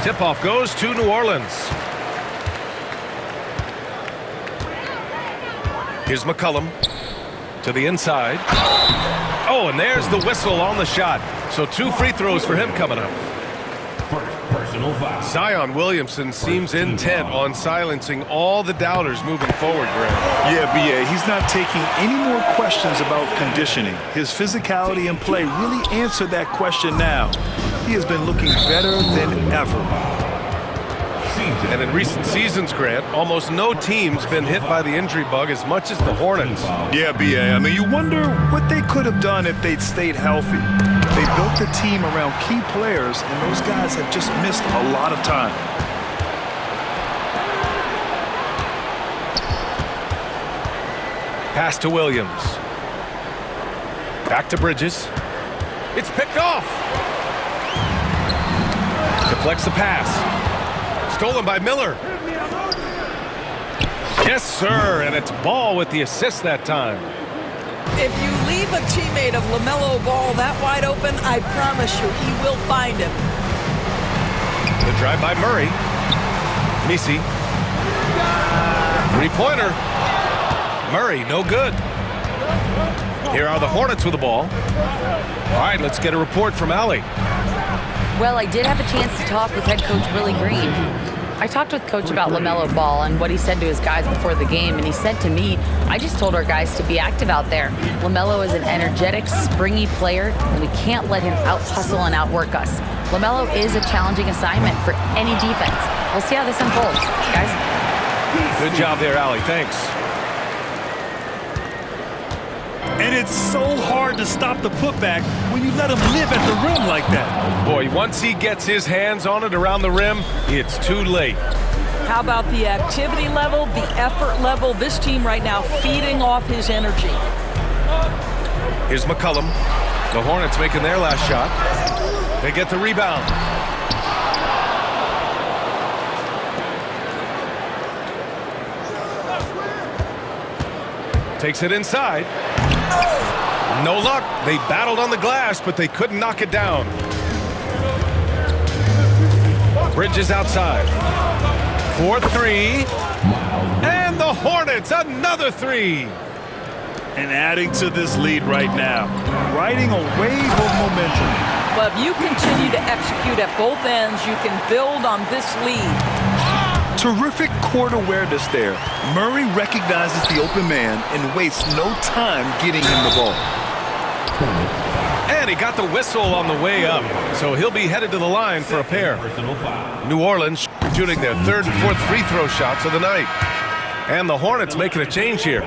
Tip-off goes to New Orleans. Here's McCollum to the inside. Oh, and there's the whistle on the shot. So 2 free throws for him coming up. Personal foul. Zion Williamson seems intent on silencing all the doubters moving forward, Greg. Yeah, B.A., he's not taking any more questions about conditioning. His physicality and play really answered that question now. He has been looking better than ever. And in recent seasons, Grant, almost no team's been hit by the injury bug as much as the Hornets. Yeah, B.A., I mean, you wonder what they could have done if they'd stayed healthy. They built the team around key players, and those guys have just missed a lot of time. Pass to Williams. Back to Bridges. It's picked off. Deflects the pass. Stolen by Miller. Yes, sir, and it's Ball with the assist that time. If you leave a teammate of LaMelo Ball that wide open, I promise you he will find him. The drive by Murray. Nisi. Three-pointer. Murray, no good. Here are the Hornets with the ball. All right, let's get a report from Allie. Well, I did have a chance to talk with head coach Willie Green. I talked with Coach about LaMelo Ball and what he said to his guys before the game, and he said to me, I just told our guys to be active out there. LaMelo is an energetic, springy player, and we can't let him out-hustle and outwork us. LaMelo is a challenging assignment for any defense. We'll see how this unfolds, guys. Good job there, Allie. Thanks. And it's so hard to stop the putback when you let him live at the rim like that. Boy, once he gets his hands on it around the rim, it's too late. How about the activity level, the effort level? This team right now feeding off his energy. Here's McCollum. The Hornets making their last shot. They get the rebound. Takes it inside. No luck. They battled on the glass, but they couldn't knock it down. Bridges outside. 4-3. And the Hornets, another 3. And adding to this lead right now, riding a wave of momentum. But if you continue to execute at both ends, you can build on this lead. Terrific court awareness there. Murray recognizes the open man and wastes no time getting him the ball. And he got the whistle on the way up, so he'll be headed to the line for a pair. New Orleans shooting their 3rd and 4th free throw shots of the night. And the Hornets making a change here.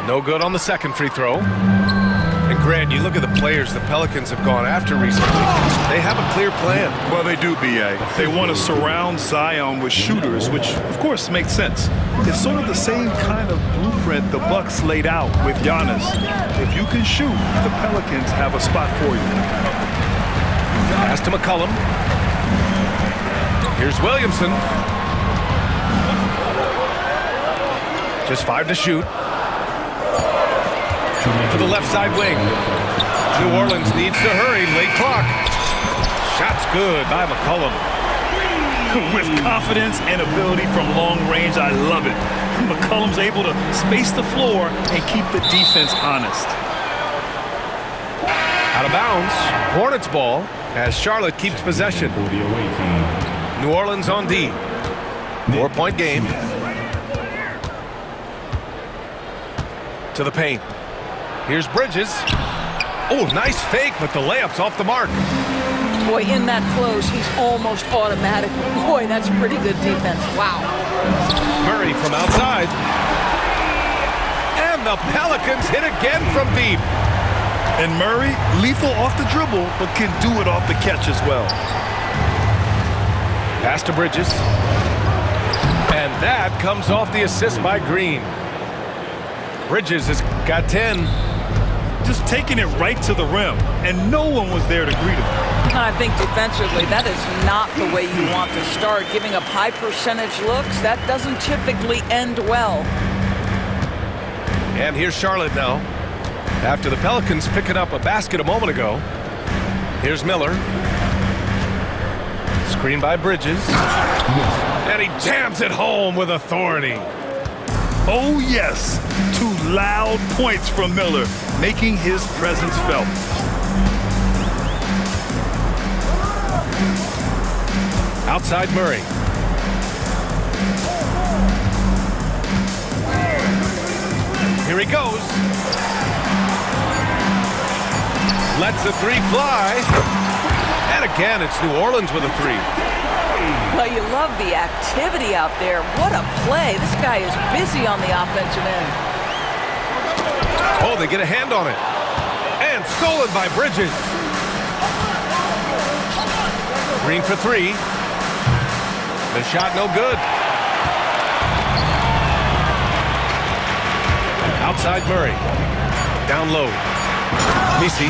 No good on the 2nd free throw. And Grant, you look at the players the Pelicans have gone after recently. They have a clear plan. Well, they do, B.A. They want to surround Zion with shooters, which, of course, makes sense. It's sort of the same kind of blueprint the Bucks laid out with Giannis. If you can shoot, the Pelicans have a spot for you. Pass to McCollum. Here's Williamson. Just 5 to shoot. To the left side wing. New Orleans needs to hurry. Late clock. Shot's good by McCollum. With confidence and ability from long range, I love it. McCollum's able to space the floor and keep the defense honest. Out of bounds. Hornets ball as Charlotte keeps possession. New Orleans on D. 4-point game. To the paint. Here's Bridges. Oh, nice fake, but the layup's off the mark. Boy, in that close, he's almost automatic. Boy, that's pretty good defense. Wow. Murray from outside. And the Pelicans hit again from deep. And Murray, lethal off the dribble, but can do it off the catch as well. Pass to Bridges. And that comes off the assist by Green. Bridges has got 10. Just taking it right to the rim, and no one was there to greet him. I think defensively, that is not the way you want to start. Giving up high percentage looks, that doesn't typically end well. And here's Charlotte now. After the Pelicans picking up a basket a moment ago. Here's Miller. Screen by Bridges. And he jams it home with authority. Oh, yes. 2 loud points from Miller, making his presence felt. Outside Murray. Here he goes. Lets the 3 fly. And again, it's New Orleans with a 3. Well, you love the activity out there. What a play. This guy is busy on the offensive end. Oh, they get a hand on it. And stolen by Bridges. Green for 3. The shot no good. Outside Murray. Down low. Messi.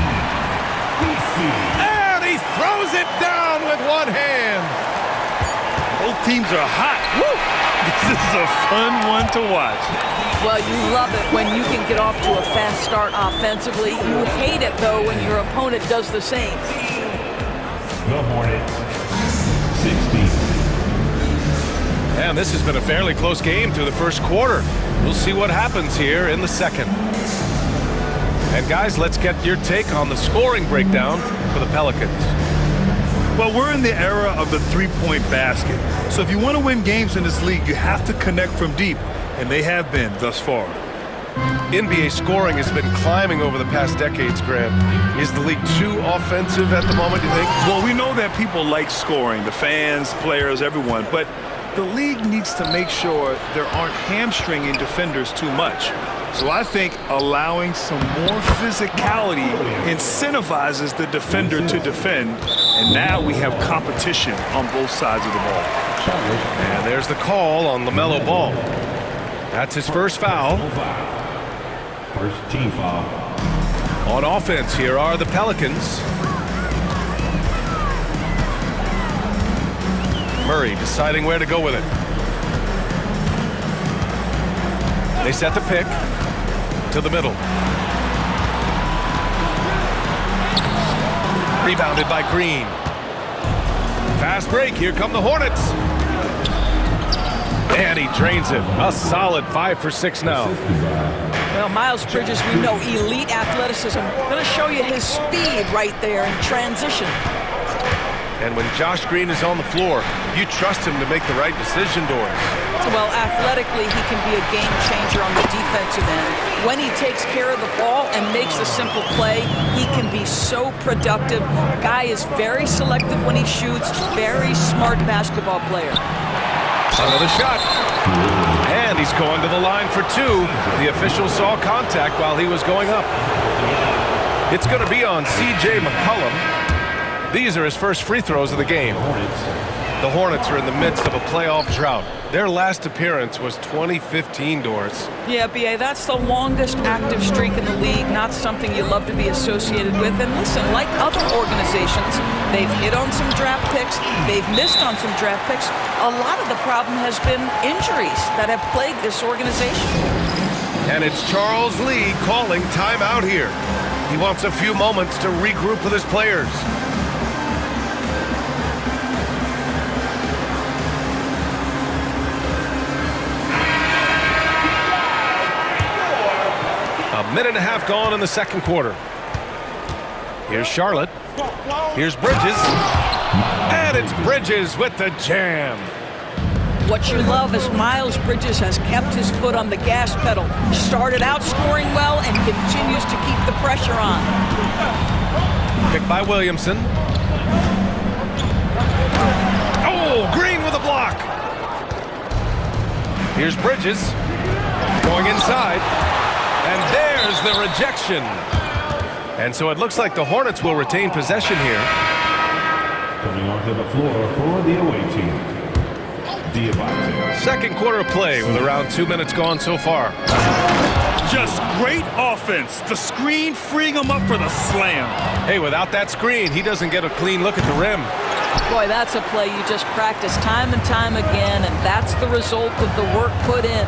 And he throws it down with one hand. Both teams are hot. Woo! This is a fun one to watch. Well, you love it when you can get off to a fast start offensively. You hate it, though, when your opponent does the same. The Hornets, 16. And this has been a fairly close game through the first quarter. We'll see what happens here in the second. And guys, let's get your take on the scoring breakdown for the Pelicans. Well, we're in the era of the 3-point basket. So if you want to win games in this league, you have to connect from deep. And they have been thus far. NBA scoring has been climbing over the past decades, Graham. Is the league too offensive at the moment, you think? Well, we know that people like scoring, the fans, players, everyone. But the league needs to make sure there aren't hamstringing defenders too much. So I think allowing some more physicality incentivizes the defender to defend. And now we have competition on both sides of the ball. And there's the call on LaMelo Ball. That's his first foul. First team foul. On offense, here are the Pelicans. Murray deciding where to go with it. They set the pick to the middle. Rebounded by Green. Fast break. Here come the Hornets. And he drains it. A solid 5 for 6 now. Well, Miles Bridges, we know elite athleticism. Going to show you his speed right there in transition. And when Josh Green is on the floor, you trust him to make the right decision, Doris. Well, athletically, he can be a game changer on the defensive end. When he takes care of the ball and makes a simple play, he can be so productive. Guy is very selective when he shoots, very smart basketball player. Another shot. And he's going to the line for 2. The official saw contact while he was going up. It's going to be on C.J. McCollum. These are his first free throws of the game. The Hornets are in the midst of a playoff drought. Their last appearance was 2015, Doris. Yeah, B.A., that's the longest active streak in the league, not something you love to be associated with. And listen, like other organizations, they've hit on some draft picks, they've missed on some draft picks. A lot of the problem has been injuries that have plagued this organization. And it's Charles Lee calling timeout here. He wants a few moments to regroup with his players. A minute and a half gone in the second quarter. Here's Charlotte. Here's Bridges. And it's Bridges with the jam. What you love is Miles Bridges has kept his foot on the gas pedal. Started out scoring well and continues to keep the pressure on. Picked by Williamson. Oh, Green with a block. Here's Bridges. Going inside. And there's the rejection. And so it looks like the Hornets will retain possession here. Coming onto the floor for the away team, Diabate. Second quarter of play with around 2 minutes gone so far. Just great offense. The screen freeing him up for the slam. Hey, without that screen, he doesn't get a clean look at the rim. Boy, that's a play you just practice time and time again, and that's the result of the work put in.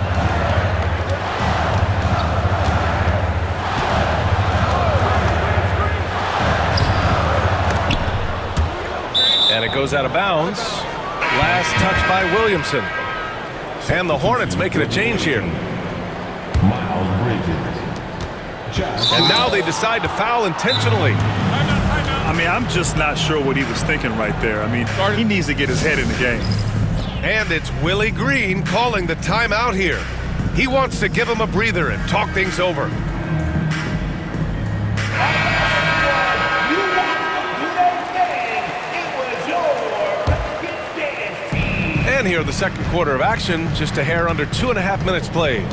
And it goes out of bounds. Last touch by Williamson. And the Hornets making a change here. Miles Bridges. And now they decide to foul intentionally. I mean, I'm just not sure what he was thinking right there. I mean, he needs to get his head in the game. And it's Willie Green calling the timeout here. He wants to give him a breather and talk things over. And here in the second quarter of action, just a hair under 2.5 minutes played.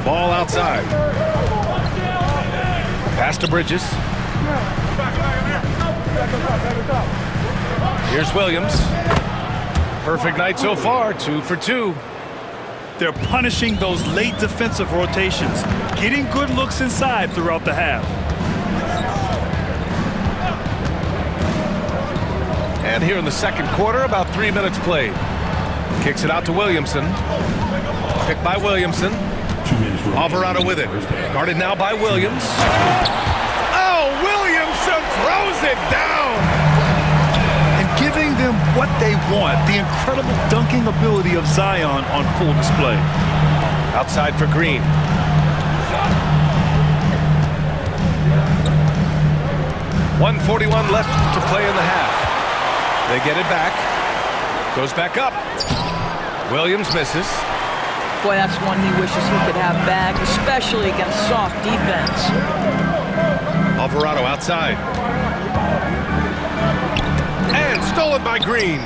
Ball outside. Pass to Bridges. Here's Williams. Perfect night so far, 2 for 2. They're punishing those late defensive rotations, getting good looks inside throughout the half. And here in the second quarter, about 3 minutes played. Kicks it out to Williamson. Picked by Williamson. 2 minutes remaining. Alvarado with it. Guarded now by Williams. Oh, Williamson throws it down. And giving them what they want, the incredible dunking ability of Zion on full display. Outside for Green. .141 left to play in the half. They get it back. Goes back up. Williams misses. Boy, that's one he wishes he could have back, especially against soft defense. Alvarado outside. And stolen by Green.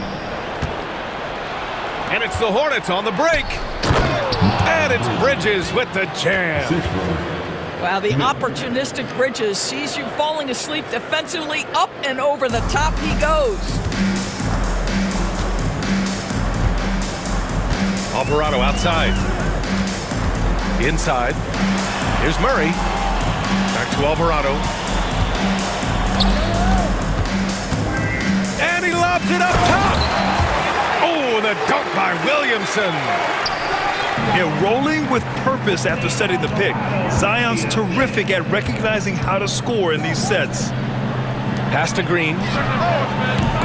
And it's the Hornets on the break. And it's Bridges with the jam. Wow, the opportunistic Bridges sees you falling asleep defensively. Up and over the top he goes. Alvarado outside. Inside. Here's Murray. Back to Alvarado. And he lobs it up top. Oh, the dunk by Williamson. Yeah, rolling with purpose after setting the pick. Zion's terrific at recognizing how to score in these sets. Pass to Green.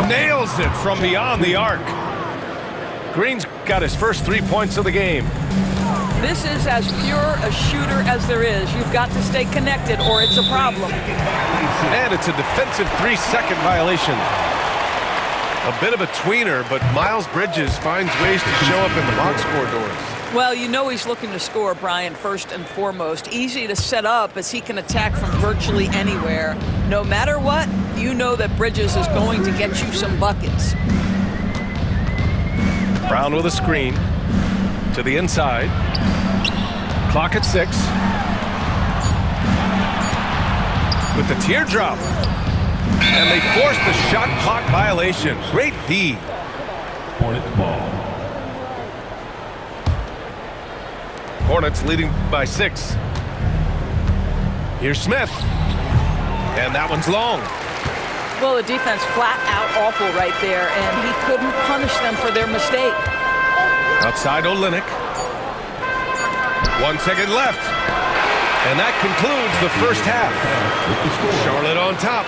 Nails it from beyond the arc. Green's got his first 3 points of the game. This is as pure a shooter as there is. You've got to stay connected or it's a problem. And it's a defensive 3-second violation. A bit of a tweener, but Miles Bridges finds ways to show up in the box score doors. Well, you know he's looking to score, Brian, first and foremost. Easy to set up as he can attack from virtually anywhere. No matter what, you know that Bridges is going to get you some buckets. Brown with a screen to the inside. Clock at 6. With the teardrop. And they force the shot clock violation. Great D. Hornets ball. Hornets leading by 6. Here's Smith. And that one's long. Well, the defense flat out awful right there, and he couldn't punish them for their mistake. Outside Olynyk. 1 second left. And that concludes the first half. Charlotte on top.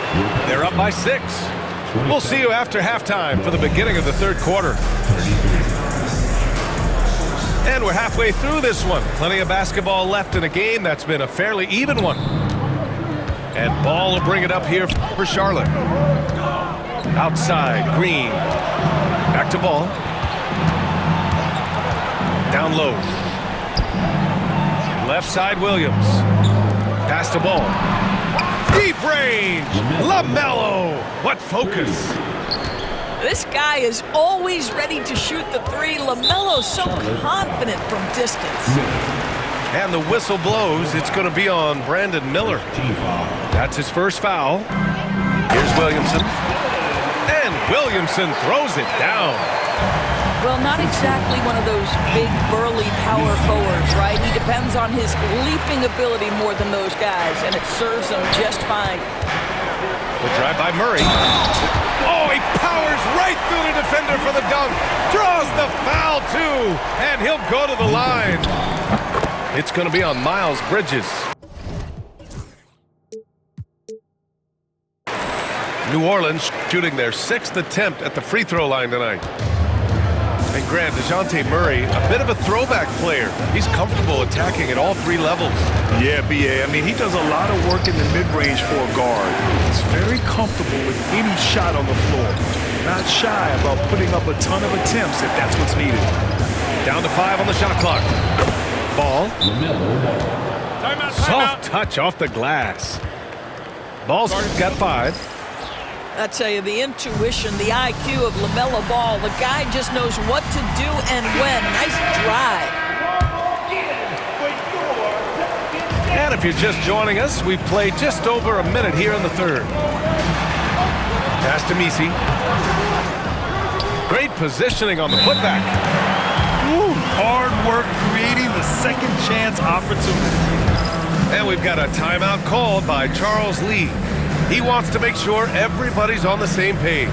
They're up by 6. We'll see you after halftime for the beginning of the third quarter. And we're halfway through this one. Plenty of basketball left in a game that's been a fairly even one. And Ball will bring it up here for Charlotte. Outside, Green. Back to Ball. Down low. Left side, Williams. Pass to Ball. Deep range. LaMelo. What focus. This guy is always ready to shoot the three. LaMelo's so confident from distance. And the whistle blows. It's going to be on Brandon Miller. That's his first foul. Here's Williamson. And Williamson throws it down. Well, not exactly one of those big, burly power forwards, right? He depends on his leaping ability more than those guys, and it serves him just fine. The drive by Murray. Oh, he powers right through the defender for the dunk. Draws the foul, too. And he'll go to the line. It's going to be on Miles Bridges. New Orleans shooting their 6th attempt at the free throw line tonight. And Grant, DeJounte Murray, a bit of a throwback player. He's comfortable attacking at all 3 levels. Yeah, B.A. I mean, he does a lot of work in the mid-range for a guard. He's very comfortable with any shot on the floor. Not shy about putting up a ton of attempts if that's what's needed. Down to 5 on the shot clock. Ball. Soft touch off the glass. Ball's got 5. I tell you, the intuition, the IQ of LaMelo Ball, the guy just knows what to do and when. Nice drive. And if you're just joining us, we've played just over a minute here in the 3rd. Pass to Messi. Great positioning on the putback. Ooh, hard work creating the second chance opportunity. And we've got a timeout called by Charles Lee. He wants to make sure everybody's on the same page.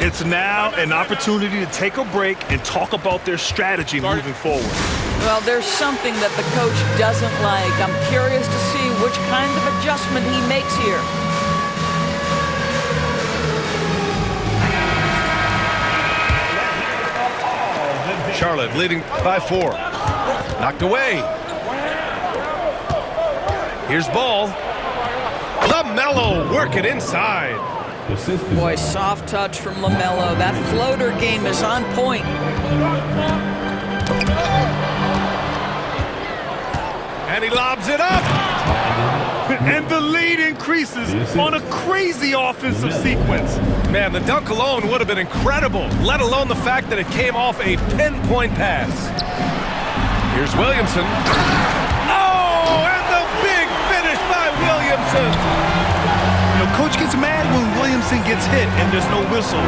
It's now an opportunity to take a break and talk about their strategy moving forward. Well, there's something that the coach doesn't like. I'm curious to see which kind of adjustment he makes here. Charlotte leading by 4. Knocked away. Here's Ball. LaMelo working inside. Boy, soft touch from LaMelo. That floater game is on point. And he lobs it up. And the lead increases on a crazy offensive sequence. Man, the dunk alone would have been incredible, let alone the fact that it came off a pinpoint pass. Here's Williamson. Oh, and the big finish by Williamson. You know, coach gets mad when Williamson gets hit and there's no whistle,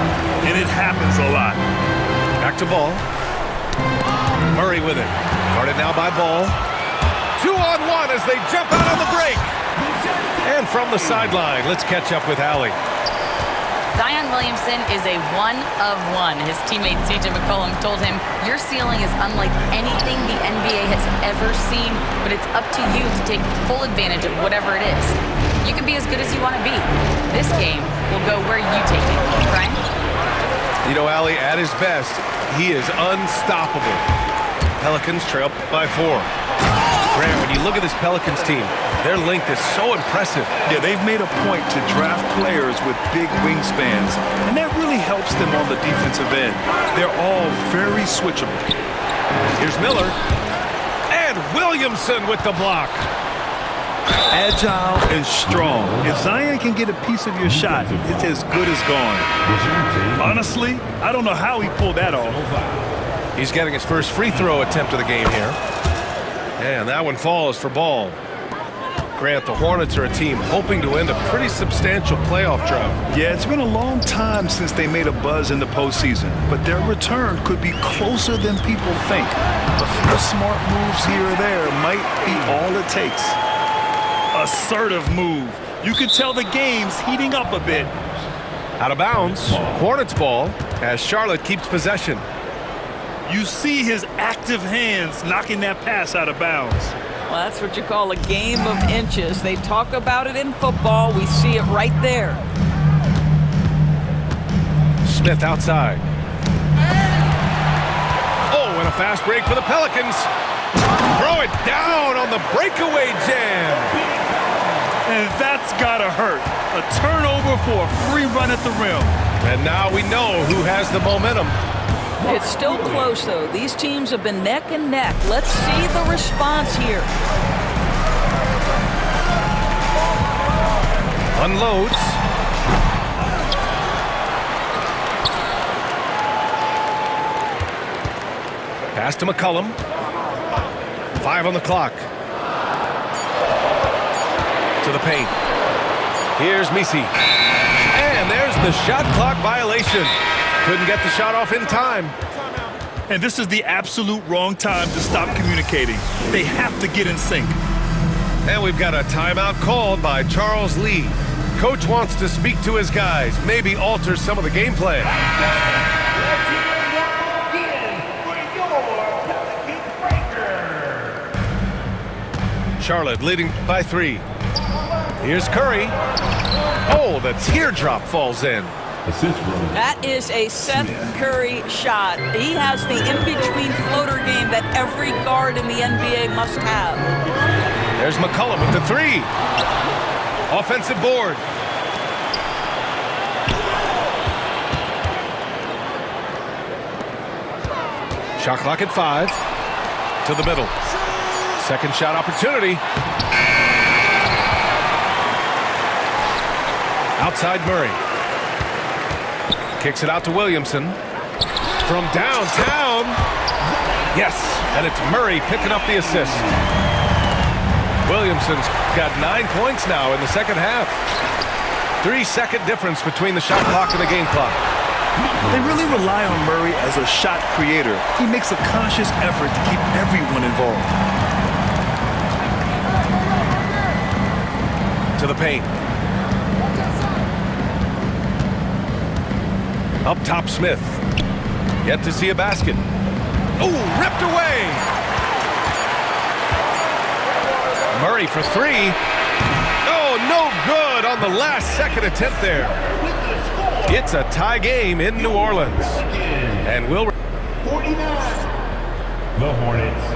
and it happens a lot. Back to Ball. Murray with it. Guarded now by Ball. 2-on-1 as they jump out on the break. And from the sideline, let's catch up with Allie. Zion Williamson is a 1-of-1. His teammate C.J. McCollum told him, your ceiling is unlike anything the NBA has ever seen, but it's up to you to take full advantage of whatever it is. You can be as good as you want to be. This game will go where you take it. Brian? You know, Allie, at his best, he is unstoppable. Pelicans trail by 4. Grant, when you look at this Pelicans team, their length is so impressive. Yeah, they've made a point to draft players with big wingspans, and that really helps them on the defensive end. They're all very switchable. Here's Miller. And Williamson with the block. Agile and strong. If Zion can get a piece of your shot, it's as good as gone. Honestly, I don't know how he pulled that off. He's getting his first free throw attempt of the game here. And that one falls for Ball. Grant, the Hornets are a team hoping to end a pretty substantial playoff drought. Yeah, it's been a long time since they made a buzz in the postseason, but their return could be closer than people think. A few smart moves here or there might be all it takes. Assertive move. You can tell the game's heating up a bit. Out of bounds, Hornets ball as Charlotte keeps possession. You see his active hands knocking that pass out of bounds. Well, that's what you call a game of inches. They talk about it in football. We see it right there. Smith outside. Oh, and a fast break for the Pelicans. Throw it down on the breakaway jam. And that's gotta hurt. A turnover for a free run at the rim. And now we know who has the momentum. It's still close, though. These teams have been neck and neck. Let's see the response here. Unloads. Pass to McCollum. 5 on the clock. To the paint. Here's Messi. And there's the shot clock violation. Couldn't get the shot off in time. And this is the absolute wrong time to stop communicating. They have to get in sync. And we've got a timeout called by Charles Lee. Coach wants to speak to his guys, maybe alter some of the game plan. Charlotte leading by 3. Here's Curry. Oh, the teardrop falls in. Assist from That is a Seth Curry shot. He has the in-between floater game that every guard in the NBA must have. There's McCollum with the three. Offensive board. Shot clock at 5. To the middle. Second shot opportunity. Outside Murray. Kicks it out to Williamson. From downtown. Yes, and it's Murray picking up the assist. Williamson's got 9 points now in the second half. 3-second difference between the shot clock and the game clock. They really rely on Murray as a shot creator. He makes a conscious effort to keep everyone involved. To the paint. Up top, Smith. Yet to see a basket. Oh, ripped away. Murray for three. Oh, no good on the last second attempt there. It's a tie game in New Orleans. And we'll... 49. The Hornets,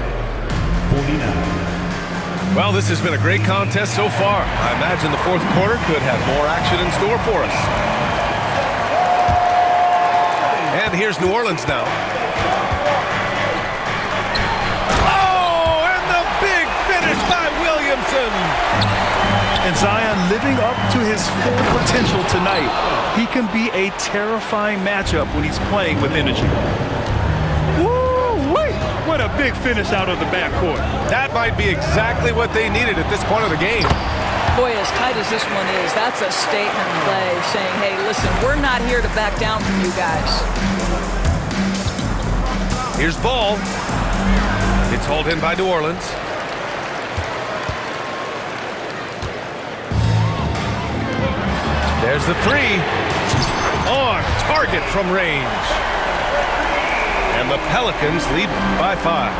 49. Well, this has been a great contest so far. I imagine the fourth quarter could have more action in store for us. And here's New Orleans now. Oh, and the big finish by Williamson. And Zion living up to his full potential tonight. He can be a terrifying matchup when he's playing with energy. Woo-wee! What a big finish out of the backcourt. That might be exactly what they needed at this point of the game. Boy, as tight as this one is, that's a statement play saying, hey, listen, we're not here to back down from you guys. Here's Ball. It's hauled in by New Orleans. There's the three. On target from range. And the Pelicans lead by 5.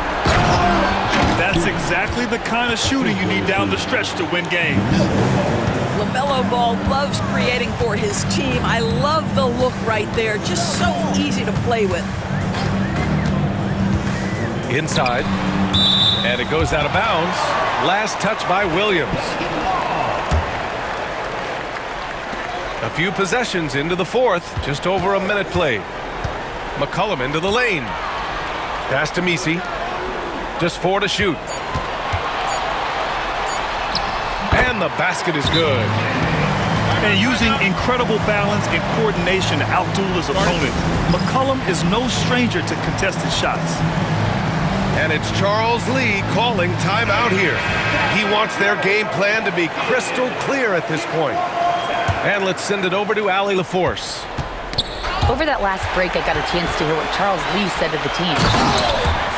That's exactly the kind of shooting you need down the stretch to win games. LaMelo Ball loves creating for his team. I love the look right there. Just so easy to play with. Inside. And it goes out of bounds. Last touch by Williams. A few possessions into the fourth. Just over a minute played. McCollum into the lane. Pass to Messi. Just 4 to shoot. And the basket is good. And using incredible balance and coordination to outduel his opponent, McCollum is no stranger to contested shots. And it's Charles Lee calling timeout here. He wants their game plan to be crystal clear at this point. And let's send it over to Allie LaForce. Over that last break, I got a chance to hear what Charles Lee said to the team.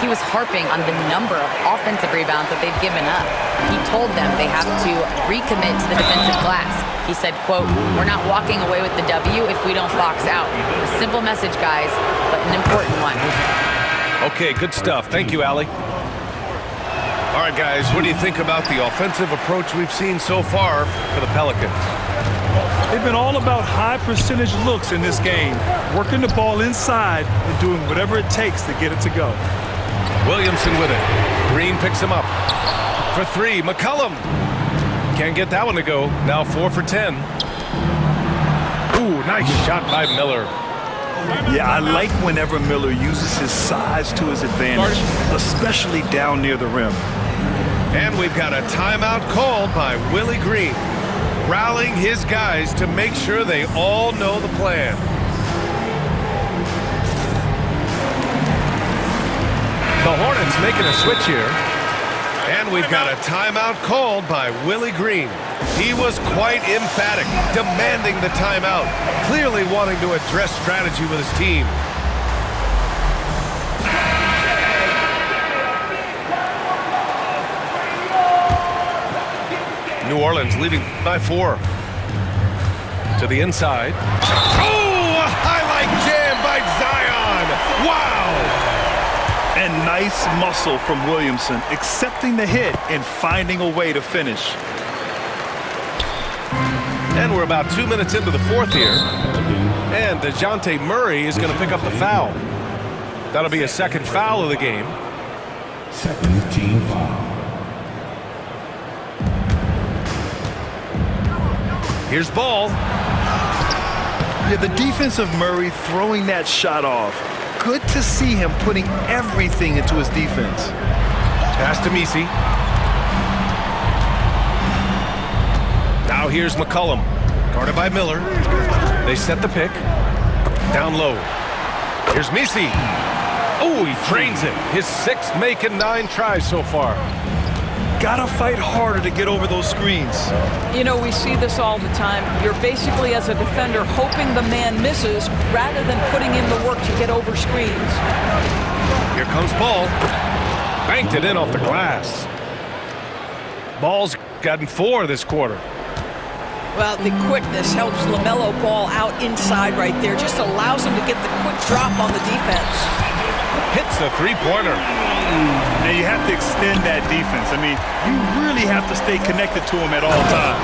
He was harping on the number of offensive rebounds that they've given up. He told them they have to recommit to the defensive glass. He said, quote, "We're not walking away with the W if we don't box out." A simple message, guys, but an important one. Okay, good stuff. Thank you, Allie. All right, guys, what do you think about the offensive approach we've seen so far for the Pelicans? They've been all about high percentage looks in this game, working the ball inside and doing whatever it takes to get it to go. Williamson with it. Green picks him up. For 3, McCollum. Can't get that one to go. Now 4 for 10. Ooh, nice shot by Miller. Yeah, I like whenever Miller uses his size to his advantage, especially down near the rim. And we've got a timeout called by Willie Green, rallying his guys to make sure they all know the plan. The Hornets making a switch here. And we've got a timeout called by Willie Green. He was quite emphatic, demanding the timeout, clearly wanting to address strategy with his team. New Orleans leading by 4. To the inside. Oh, a highlight jam by Zion. Wow. And nice muscle from Williamson, accepting the hit and finding a way to finish. And we're about 2 minutes into the fourth here. And DeJounte Murray is going to pick up the foul. That'll be a second foul of the game. Second team foul. Here's Ball. Yeah, the defense of Murray throwing that shot off. Good to see him putting everything into his defense. Pass to Messi. Now here's McCollum. Guarded by Miller. They set the pick. Down low. Here's Messi. Oh, he drains it. His 6th make and 9 tries so far. Gotta fight harder to get over those screens. You know, we see this all the time. You're basically, as a defender, hoping the man misses rather than putting in the work to get over screens. Here comes Ball. Banked it in off the glass. Ball's gotten 4 this quarter. Well, the quickness helps LaMelo Ball out inside right there. Just allows him to get the quick drop on the defense. Hits the three-pointer. Now you have to extend that defense. I mean, you really have to stay connected to him at all times.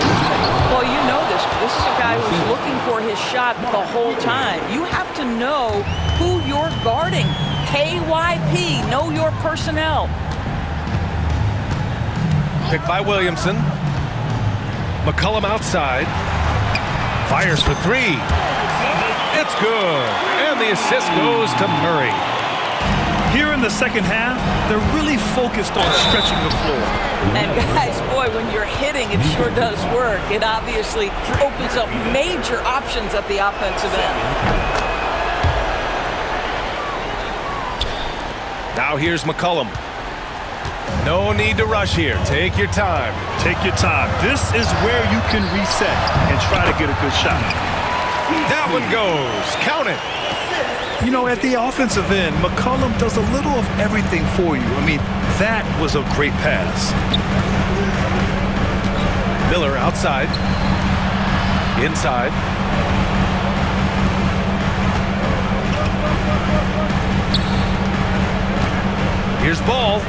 Well, you know this. This is a guy who's looking for his shot the whole time. You have to know who you're guarding. KYP, know your personnel. Picked by Williamson. McCollum outside. Fires for 3. It's good. And the assist goes to Murray. Here in the second half, they're really focused on stretching the floor. And guys, boy, when you're hitting, it sure does work. It obviously opens up major options at the offensive end. Now here's McCollum. No need to rush here. Take your time. Take your time. This is where you can reset and try to get a good shot. That one goes. Count it. You know, at the offensive end, McCollum does a little of everything for you. I mean, that was a great pass. Miller outside. Inside. Here's Ball.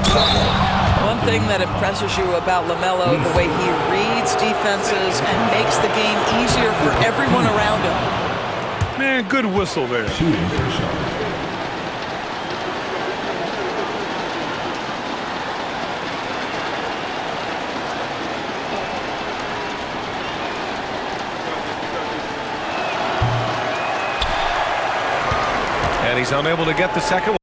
One thing that impresses you about LaMelo, the way he reads defenses and makes the game easier for everyone around him. Man, good whistle there. And he's unable to get the second one.